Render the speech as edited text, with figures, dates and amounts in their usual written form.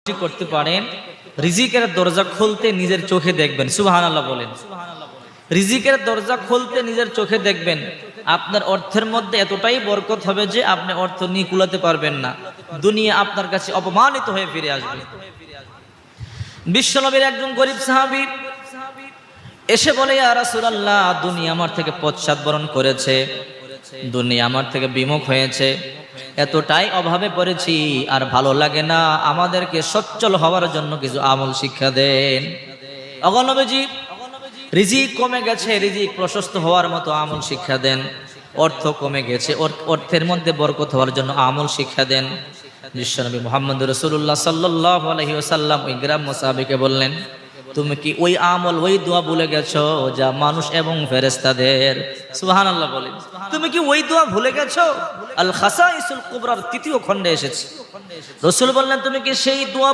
করতে পারেন, রিজিকের দরজা খুলতে নিজের চোখে দেখবেন। সুবহানাল্লাহ বলেন। রিজিকের দরজা খুলতে নিজের চোখে দেখবেন। আপনার অর্থের মধ্যে এতটাই বরকত হবে যে আপনি অর্থ নিয়ে কুলাতে পারবেন না, দুনিয়া আপনার কাছে অপমানিত হয়ে ফিরে আসবে। বিশ্বনবীর একজন গরিব সাহাবী এসে বলে, ইয়া রাসূলুল্লাহ, দুনিয়া আমার থেকে পশ্চাৎবরণ করেছে, দুনিয়া আমার থেকে বিমুখ হয়েছে, এতটাই অভাবে পড়েছি, আর ভালো লাগে না, আমাদেরকে সচ্ছল হওয়ার জন্য কিছু আমল শিক্ষা দেন। ওগো নবীজি, রিজিক কমে গেছে, রিজিক প্রশস্ত হওয়ার মতো আমল শিক্ষা দেন। অর্থ কমে গেছে, অর্থের মধ্যে বরকত হওয়ার জন্য আমল শিক্ষা দেন। বিশ্বনবী মুহাম্মদ রাসূলুল্লাহ সাল্লাল্লাহু আলাইহি ওয়াসাল্লাম ওই গ্রাম্য সাহাবীকে বললেন, তুমি কি ওই আমল, ওই দোয়া ভুলে গেছো যা মানুষ এবং ফেরেশতাদের, সুবহানাল্লাহ বলেন, তুমি কি ওই দোয়া ভুলে গেছো? আল খাসাইসুল কুবরার তৃতীয় খণ্ডে এসেছে। রাসূল বললেন, তুমি কি সেই দোয়া